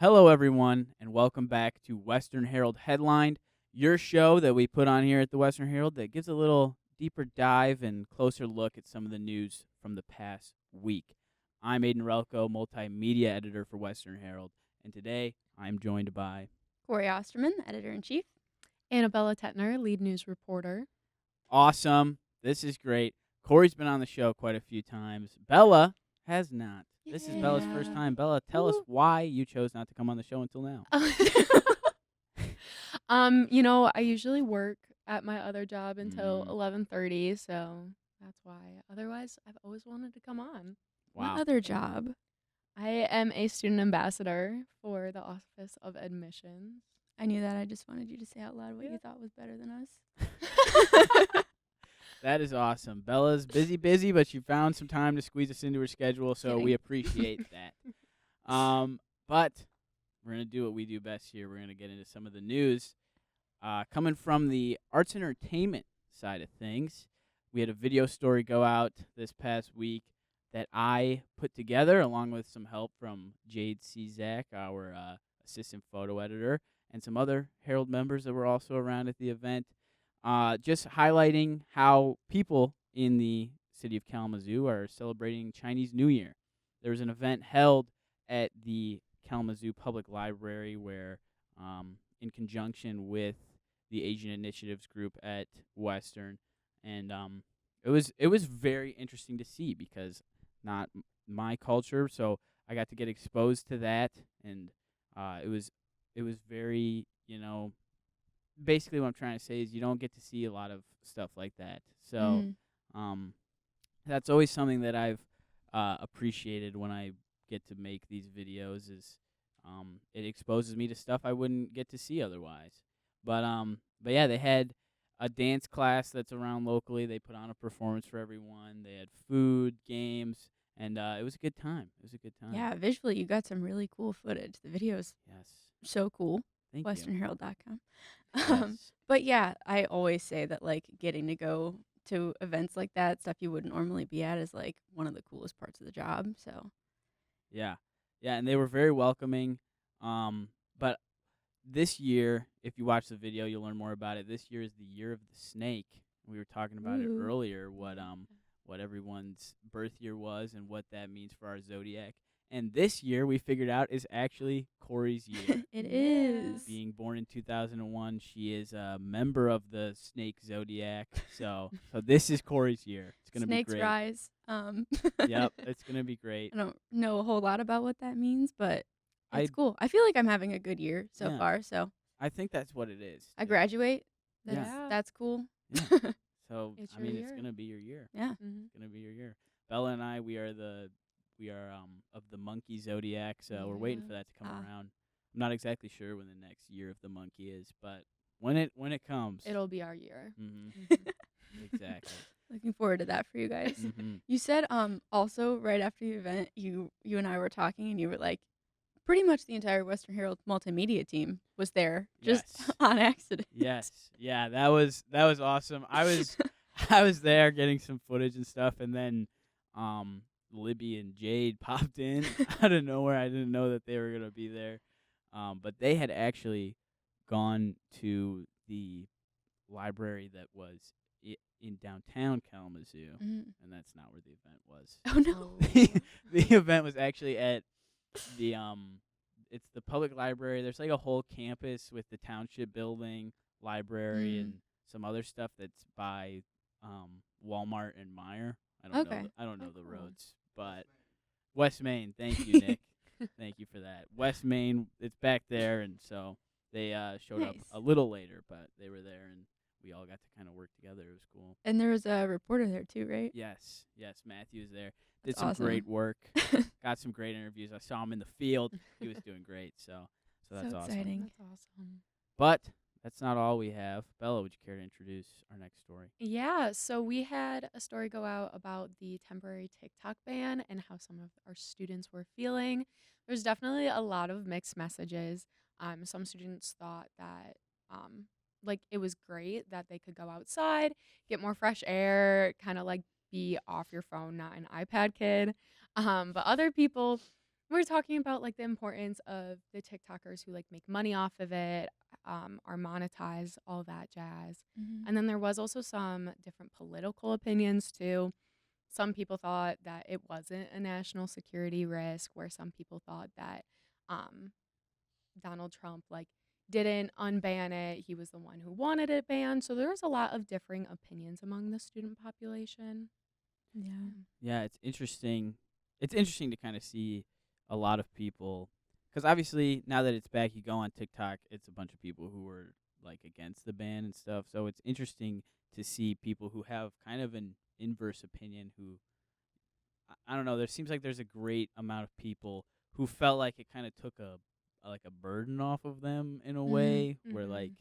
Hello, everyone, and welcome back to Western Herald Headlined, your show that we put on here at the Western Herald that gives a little deeper dive and closer look at some of the news from the past week. I'm Aidan Ralko, multimedia editor for Western Herald, and today I'm joined by Cori Osterman, editor-in-chief. Annabella Tetner, lead news reporter. Awesome. This is great. Cori's been on the show quite a few times. Bella has not. This is Bella's first Yeah. time. Bella, tell us why you chose not to come on the show until now. I usually work at my other job until 11:30, so that's why. Otherwise, I've always wanted to come on. Wow. What other job? I am a student ambassador for the Office of Admissions. I knew that. I just wanted you to say out loud what you thought was better than us. That is awesome. Bella's busy, but she found some time to squeeze us into her schedule, so we appreciate that. But we're going to do what we do best here. We're going to get into some of the news. Coming from the arts and entertainment side of things, we had a video story go out this past week that I put together along with some help from Jade Czak, our assistant photo editor, and some other Herald members that were also around at the event. Just highlighting how people in the city of Kalamazoo are celebrating Chinese New Year. There was an event held at the Kalamazoo Public Library where, in conjunction with the Asian Initiatives group at Western, and it was very interesting to see because not my culture, so I got to get exposed to that, and it was very, basically what I'm trying to say is you don't get to see a lot of stuff like that. So that's always something that I've appreciated when I get to make these videos is it exposes me to stuff I wouldn't get to see otherwise. But yeah, they had a dance class that's around locally. They put on a performance for everyone. They had food, games, and it was a good time. Yeah, visually you got some really cool footage. The video's so cool. Thank you. WesternHerald.com. Yes. But yeah, I always say that getting to go to events like that, stuff you wouldn't normally be at, is one of the coolest parts of the job. So Yeah, and they were very welcoming. But this year, if you watch the video, you'll learn more about it. This year is the year of the snake. We were talking about it earlier. What everyone's birth year was and what that means for our zodiac. And this year, we figured out, is actually Cori's year. It is. Being born in 2001, she is a member of the snake zodiac. So this is Cori's year. It's gonna Snakes be great. rise. Yep, it's gonna be great. I don't know a whole lot about what that means, but it's I- cool. I feel like I'm having a good year so Yeah. far. So I think that's what it is. I graduate. Yeah. That's cool. Yeah. So It's I your mean, it's year. gonna be your year. Yeah. It's gonna be your year. Bella and I, we are of the monkey zodiac, so we're waiting for that to come around. I'm not exactly sure when the next year of the monkey is, but when it comes, It'll be our year. Exactly. Looking forward to that for you guys. Mhm. You said also right after the event, you and I were talking, and you were like, pretty much the entire Western Herald multimedia team was there just Yes. on accident. Yes. Yeah, that was awesome. I was there getting some footage and stuff, and then Libby and Jade popped in out of nowhere. I didn't know that they were gonna be there, but they had actually gone to the library that was in downtown Kalamazoo, and that's not where the event was. Oh no. The event was actually at the it's the public library. There's like a whole campus with the township building, library, and some other stuff that's by Walmart and Meyer. I don't know the roads, but West Main. Thank you, Nick. Thank you for that. West Main. It's back there, and so they showed up a little later, but they were there, and we all got to kind of work together. It was cool. And there was a reporter there too, right? Yes, Matthew was there. Did That's some awesome. great work. Got some great interviews. I saw him in the field. He was doing great. So that's awesome. Exciting. That's awesome. But that's not all we have. Bella, would you care to introduce our next story? Yeah, so we had a story go out about the temporary TikTok ban and how some of our students were feeling. There's definitely a lot of mixed messages. Some students thought that it was great that they could go outside, get more fresh air, kind of be off your phone, not an iPad kid. But other people We're talking about like the importance of the TikTokers who like make money off of it, are monetized, all that jazz. And then there was also some different political opinions too. Some people thought that it wasn't a national security risk, where some people thought that um, Donald Trump like didn't unban it. He was the one who wanted it banned. So there was a lot of differing opinions among the student population. Yeah. Yeah, it's interesting. It's interesting to kind of see a lot of people, because obviously now that it's back, you go on TikTok, it's a bunch of people who were like against the ban and stuff. So it's interesting to see people who have kind of an inverse opinion. Who I don't know. There seems like there's a great amount of people who felt like it kind of took a like a burden off of them in a way, where like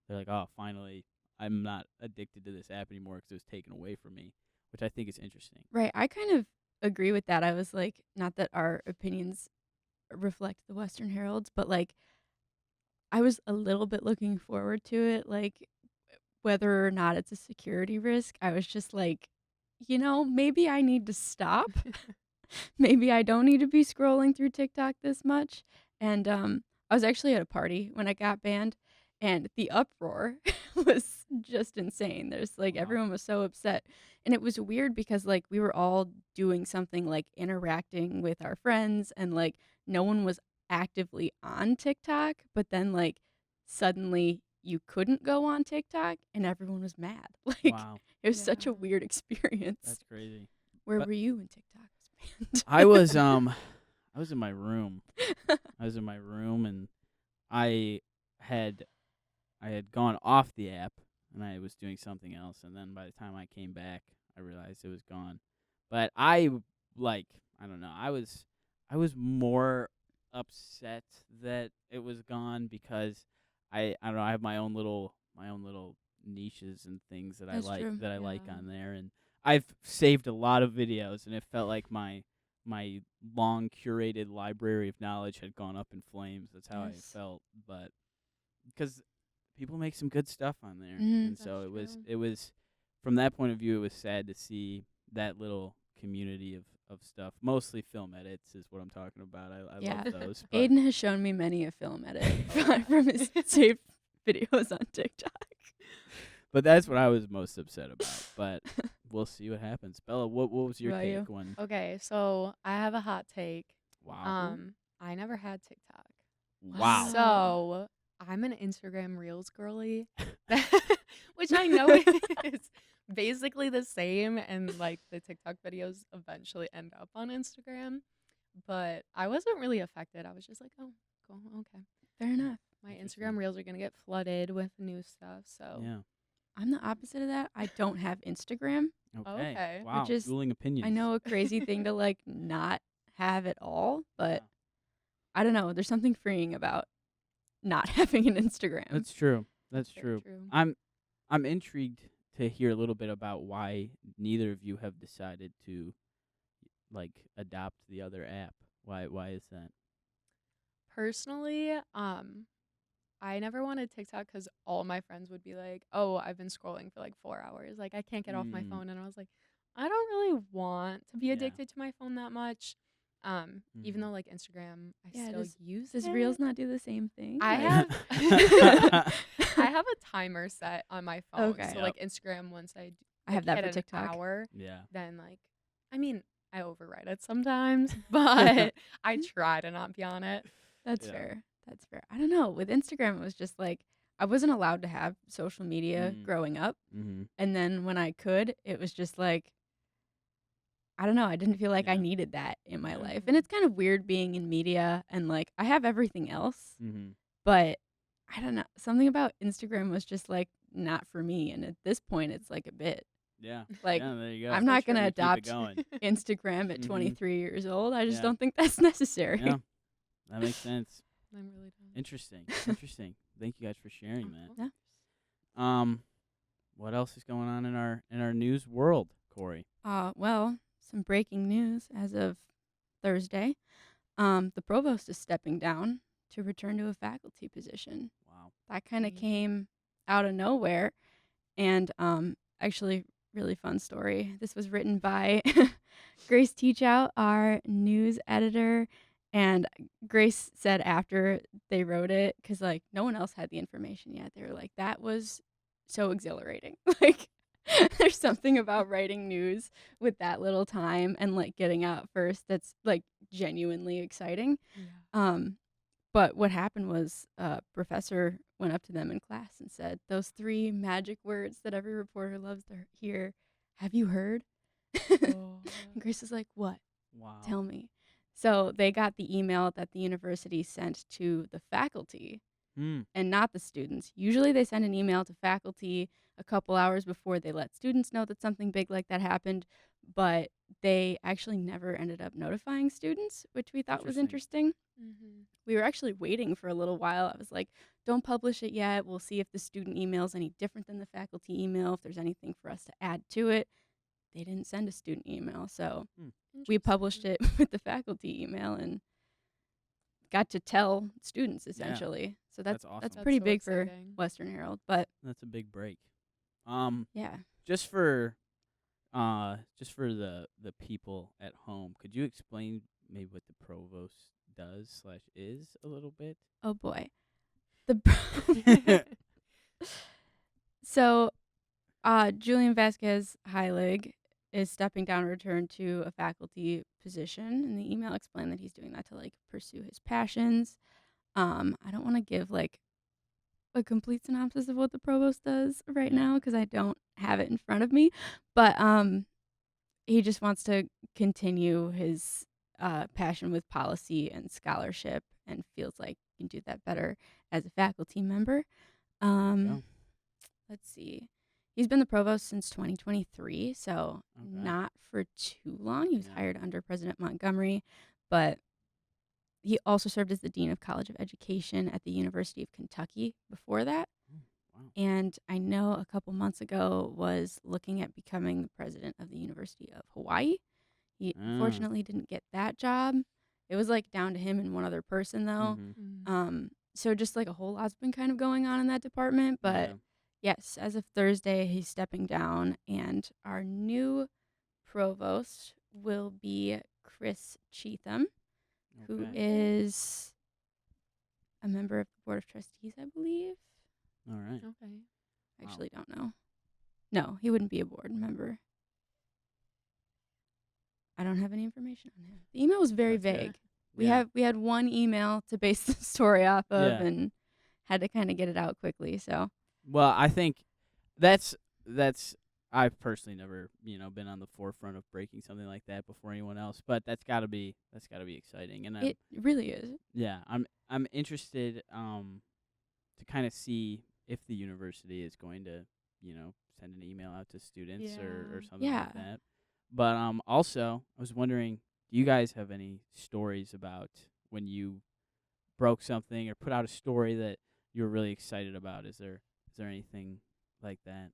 they're like, oh, finally, I'm not addicted to this app anymore because it was taken away from me, which I think is interesting. Right. I kind of agree with that. I was like, not that our opinions reflect the Western Herald's, but like, I was a little bit looking forward to it. Like, whether or not it's a security risk, I was just like, maybe I need to stop. Maybe I don't need to be scrolling through TikTok this much. And I was actually at a party when I got banned, and the uproar was just insane. There's like Wow. everyone was so upset. And it was weird because like we were all doing something like interacting with our friends, and like no one was actively on TikTok, but then like suddenly you couldn't go on TikTok and everyone was mad. Like Wow, it was such a Yeah. weird experience. that's crazy. Where but- were you when TikTok was banned? I was in my room. I was in my room, and I had gone off the app, and I was doing something else, and then by the time I came back, I realized it was gone. But I don't know. I was more upset that it was gone, because I don't know, I have my own little niches and things that That's I like true. that I like Yeah. on there, and I've saved a lot of videos, and it felt like my long curated library of knowledge had gone up in flames. That's how Yes. I felt, but because people make some good stuff on there, Mhm. and so That's true. it was from that point of view, it was sad to see that little community of stuff. Mostly film edits is what I'm talking about. I Yeah. love those. But Aidan has shown me many a film edit from his saved videos on TikTok. but that's what I was most upset about. But we'll see what happens. Bella, what was your What about you? take when? Okay, so I have a hot take. Wow. I never had TikTok. Wow. So I'm an Instagram Reels girly, which I know is basically the same, and like the TikTok videos eventually end up on Instagram. But I wasn't really affected. I was just like, oh, cool, okay. Fair enough. My Interesting. Instagram Reels are gonna get flooded with new stuff. So Yeah. I'm the opposite of that. I don't have Instagram. Okay. Okay. Wow. Which is- Dueling opinions. I know a crazy thing to like not have at all, but Yeah. I don't know. There's something freeing about not having an Instagram. That's true. That's very true. I'm intrigued to hear a little bit about why neither of you have decided to like adopt the other app. Why is that? Personally, I never wanted TikTok because all my friends would be like, "Oh, I've been scrolling for like 4 hours. Like, I can't get off my Mm. phone." And I was like, I don't really want to be Yeah. addicted to my phone that much. Even Mhm. though like Instagram, I Yeah, still use Does it. Reels not do the same thing? I Like- have I have a timer set on my phone. Okay. So like Instagram, once I I have that hit for an TikTok. hour, Yeah. then like, I mean, I override it sometimes, but I try to not be on it. That's Yeah. fair. That's fair. I don't know. With Instagram, it was just like I wasn't allowed to have social media Mm. growing up. Mm-hmm. And then when I could, it was just like, I don't know. I didn't feel like I Yeah. needed that in my Yeah. life. And it's kind of weird being in media and like I have everything else, Mm-hmm. but I don't know. Something about Instagram was just like not for me. And at this point, it's like a bit. Yeah. Like, yeah, there you go. I'm not Gotta going to keep it adopt going. Instagram at Mhm. 23 years old. I just Yeah. don't think that's necessary. Yeah. That makes sense. I really don't. Interesting. Interesting. Thank you guys for sharing that. Yeah. What else is going on in our news world, Cori? Well, some breaking news as of Thursday. The provost is stepping down to return to a faculty position. Wow. That kind of Great. came out of nowhere. And actually, really fun story. This was written by Grace Teachout, our news editor, And Grace said after they wrote it, because like no one else had the information yet, they were like, that was so exhilarating. Like, there's something about writing news with that little time and like getting out first that's like genuinely exciting. Yeah. But what happened was a professor went up to them in class and said, those 3 magic words that every reporter loves to hear, have you heard? Oh. And Grace was like, what? Wow. Tell me. So they got the email that the university sent to the faculty and not the students. Usually they send an email to faculty a couple hours before they let students know that something big like that happened, but they actually never ended up notifying students, which we thought was interesting. Mm-hmm. We were actually waiting for a little while. I was like, don't publish it yet. We'll see if the student email is any different than the faculty email, if there's anything for us to add to it. They didn't send a student email, so we published it with the faculty email and got to tell students essentially. So that's awesome. That's That's pretty so big exciting. for Western Herald, but That's a big break. yeah. Just for the people at home, could you explain maybe what the provost does / is a little bit? Oh boy. The So Julian Vasquez Heilig is stepping down in return to a faculty position, and the email explained that he's doing that to like pursue his passions. I don't want to give like a complete synopsis of what the provost does right now because I don't have it in front of me, but he just wants to continue his passion with policy and scholarship and feels like he can do that better as a faculty member. Let's see. He's been the provost since 2023, so not for too long. He was hired under President Montgomery, but he also served as the Dean of College of Education at the University of Kentucky before that. Wow. And I know a couple months ago was looking at becoming the president of the University of Hawaii. He unfortunately didn't get that job. It was like down to him and one other person though. So just like a whole lot's been kind of going on in that department, but yes, as of Thursday, he's stepping down, and our new provost will be Chris Cheatham, who is a member of the Board of Trustees, I believe. All right. Okay. I actually don't know. No, he wouldn't be a board member. I don't have any information on him. The email was very vague. We had one email to base the story off of and had to kind of get it out quickly, so. Well, I think that's I've personally never, been on the forefront of breaking something like that before anyone else, but that's got to be exciting. And it really is. Yeah, I'm interested to kind of see if the university is going to, send an email out to students or something like that. But also, I was wondering, do you guys have any stories about when you broke something or put out a story that you were really excited about? Is there anything like that?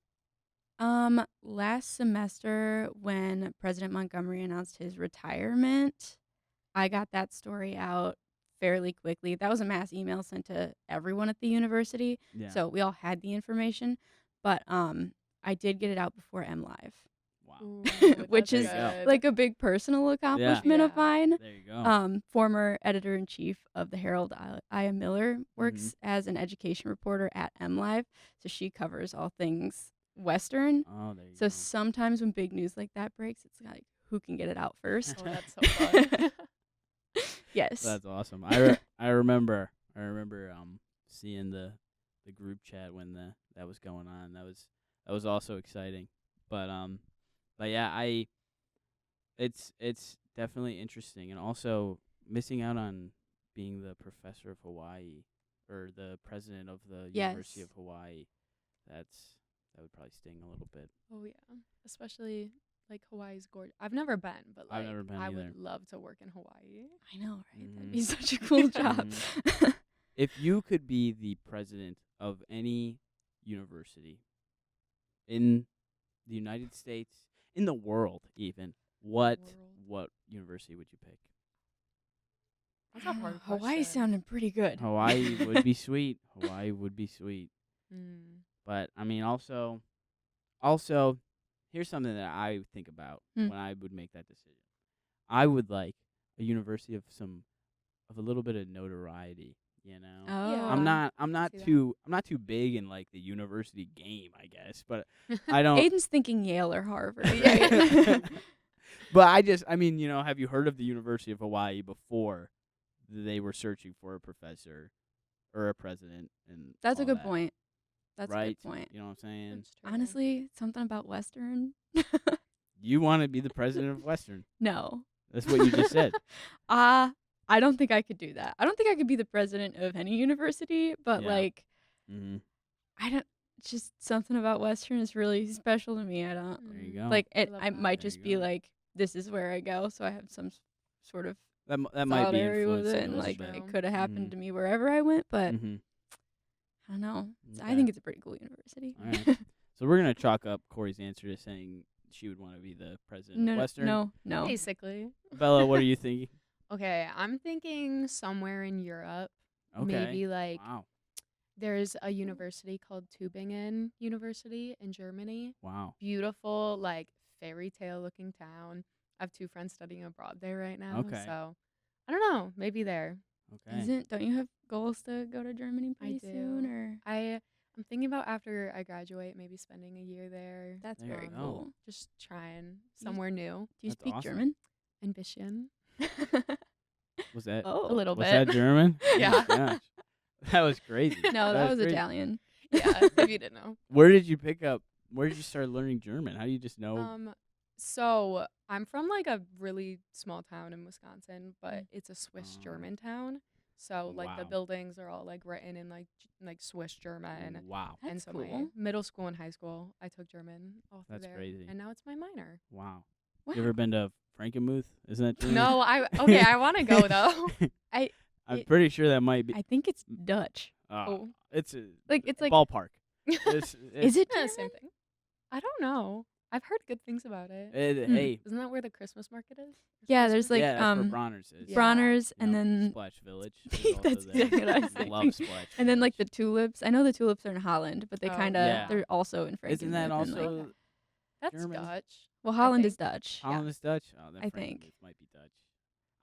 Last semester when President Montgomery announced his retirement, I got that story out fairly quickly. That was a mass email sent to everyone at the university, so we all had the information. But I did get it out before MLive. Wow. Ooh, which is like a big personal accomplishment of mine. There you go. Former editor-in-chief of the Herald, Aya Miller, works as an education reporter at MLive, so she covers all things Western. Oh, there you so go. sometimes when big news like that breaks, it's like, who can get it out first? Oh, that's so fun. Yes. That's awesome. I remember seeing the group chat when that was going on. That was also exciting. But yeah, it's definitely interesting, and also missing out on being the professor of Hawaii or the president of the University of Hawaii. That would probably sting a little bit. Oh yeah, especially like Hawaii's gorgeous. I've never been, but like I've never been I either. would love to work in Hawaii. I know, right? That'd be such a cool job. If you could be the president of any university in the United States, in the world even, what university would you pick? That's a hard Hawaii question. sounded pretty good. Hawaii would be sweet. Hawaii would be sweet. Mm. But I mean, also, here's something that I think about when I would make that decision. I would like a university of some of a little bit of notoriety. You know, Oh. I'm not see that. too big in like the university game, I guess, but I don't. Aiden's thinking Yale or Harvard, Yeah. right? But I mean, have you heard of the University of Hawaii before they were searching for a professor or a president? And That's a all good that, point. That's a right? good point. You know what I'm saying? That's true. Honestly, something about Western. You want to be the president of Western. No. That's what you just said. I don't think I could do that. I don't think I could be the president of any university, but Yeah. like Mm-hmm. I don't just something about Western is really special to me. I don't There you Mm. go. like I it love I that. might There just you be go. like this is where I go, so I have some sort of That might be solidarity with influencing it, and a little like bit. it could have happened Mhm. to me wherever I went, but Mm-hmm. I don't know. I Okay. think it's a pretty cool university. All right. So we're gonna chalk up Cori's answer to saying she would want to be the president no, of Western. no. Basically. Bella, what are you thinking? Okay, I'm thinking somewhere in Europe. Okay. Maybe like Wow. there's a university called Tübingen University in Germany. Wow. Beautiful, like fairy tale looking town. I have 2 friends studying abroad there right now. Okay. So I don't know, maybe there. Okay. Don't you have goals to go to Germany I pretty soon, do. or I'm thinking about after I graduate, maybe spending a year there. that's There you very go. cool. Just trying you- somewhere new. Do you That's speak awesome. German? Ambition. Was that Oh, A little was bit. that German? Oh my Yeah. gosh. That was crazy. No, that was crazy. Italian. Yeah, if you didn't know. Where did you start learning German? How do you just know? So I'm from like a really small town in Wisconsin, but Mm. it's a Swiss Oh. German town. So like the Wow. buildings are all like written in like Swiss German. Wow. And That's so my cool. middle school and high school, I took German all through That's there. crazy. And now it's my minor. Wow. Wow. You ever been to Frankenmuth? Isn't that German? No, I want to go though. I'm it- pretty sure that might be. I think it's Dutch. Oh. It's a It's like ballpark. is it Yeah, German? same thing. I don't know. I've heard good things about it. Hey. Isn't that where the Christmas market is? Yeah, Christmas there's like yeah, that's where Bronner's is. Yeah. Bronner's, and Yep, then Splash Village. is also That's there. exactly what I was Love thinking. Splash and then like the Village. tulips. I know the tulips are in Holland, but they Oh, kind of Yeah. they're also in Frankenmuth. Isn't that and, also like, That's German? Dutch. well, I Holland think. is Dutch. Holland is Dutch? Oh, then I think. Frankenmuth might be Dutch.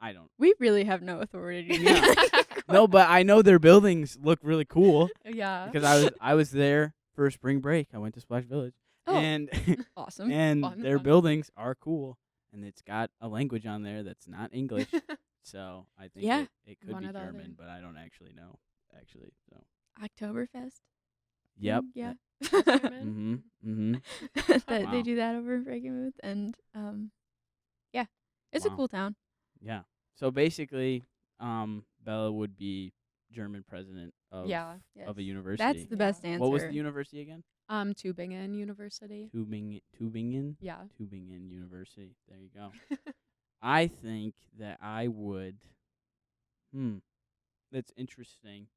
I don't. We really have no authority. to Yeah. make No, but I know their buildings look really cool Yeah. because I was there for spring break. I went to Splash Village. Oh. And awesome. and Fun, their fun. buildings are cool, and it's got a language on there that's not English. So I think Yeah. it could One be or the other. German, but I don't actually know. So Oktoberfest. yep. Yeah. German? Mm-hmm. That Wow. they do that over in Frankenmuth, and yeah, it's a Wow. cool town. Yeah. So basically, Bella would be German president of Yeah. of a university. That's the best Yeah. answer. What was the university again? Tübingen University. Tübingen Yeah. University. There you go. I think that I would. That's interesting.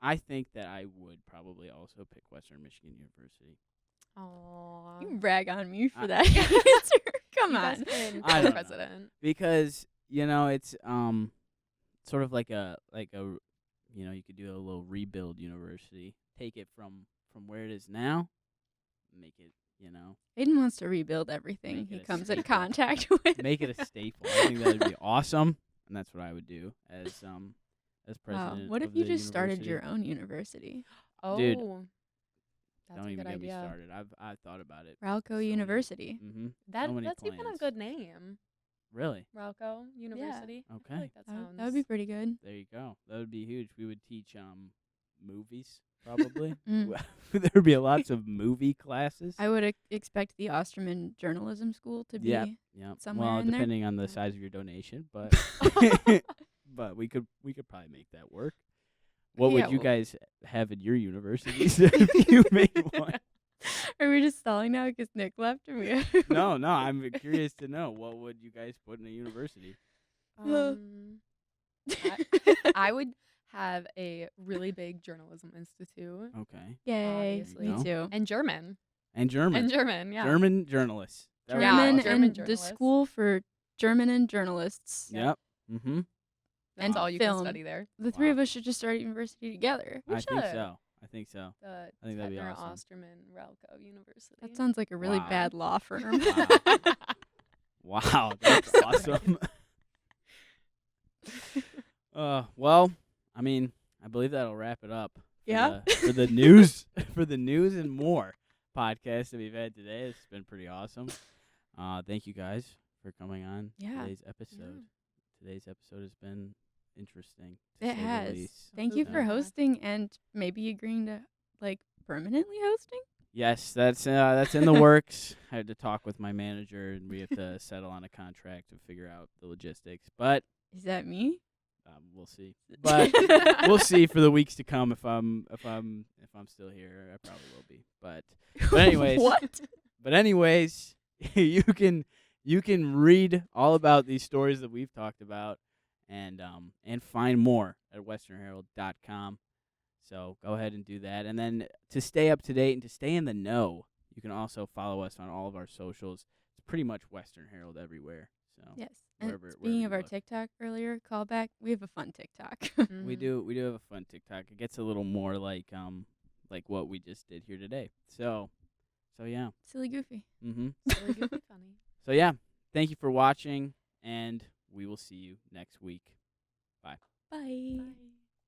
I think that I would probably also pick Western Michigan University. Aww. You brag on me for I- that answer. Come You guys on. can I don't know. president. Because it's sort of like a you could do a little rebuild university, take it from where it is now, make it Aiden wants to rebuild everything Make he it a comes in staple. contact with. make it a staple. I think that would be awesome, and that's what I would do as Wow. president. What of if you the just started university. your own university? Oh. Dude, That's Don't a even good get me idea. started. I've thought about it. Ralko many- University. Mm-hmm. That's many even a plans. good name. Really? Ralko University. I feel Okay. like that sounds That would be pretty good. There you go. That would be huge. We would teach movies probably. Mm. There would be lots of movie classes. I would expect the Osterman Journalism School to be. Yep. somewhere well, in there. depending on the Yeah. size of your donation, but but we could probably make that work. What Yeah, would you well- guys have in your universities if you made one? Are we just stalling now because Nick left and we? No, I'm curious to know what would you guys put in a university? I would have a really big journalism institute Okay. Yay! Obviously. Me No. too. and German. And German. And German, yeah. German journalists. That would be Yeah, German awesome. German and the journalists. school for German and journalists. Yep. Mm-hmm. That's and all you film. can study there. The three Wow. of us should just start a university together. We I think should. so. I think so. The I think that'd be Tetner, awesome. Osterman, Ralko University. That sounds like a really Wow. bad law firm. Wow. Wow, that's Sorry. awesome. Well, I mean, I believe that'll wrap it up. Yeah? For the news, for the news and more podcasts that we've had today. It's been pretty awesome. Thank you guys for coming on Yeah. today's episode. Yeah. Today's episode has been interesting. To It say the has. least. Thank you for Yeah. hosting and maybe agreeing to like permanently hosting. Yes, that's in the works. I had to talk with my manager, and we have to settle on a contract and figure out the logistics. But Is that me? we'll see. But we'll see for the weeks to come if I'm still here. I probably will be. But anyways, What? But anyways, you can read all about these stories that we've talked about and find more at westernherald.com. So go ahead and do that. And then to stay up to date and to stay in the know, you can also follow us on all of our socials. It's pretty much Western Herald everywhere. So Yes. And wherever speaking you of our look. TikTok earlier callback, we have a fun TikTok. we do have a fun TikTok. It gets a little more like what we just did here today. So yeah. Silly goofy. Mhm. Really goofy funny. So yeah, thank you for watching, and we will see you next week. Bye. Bye. Bye.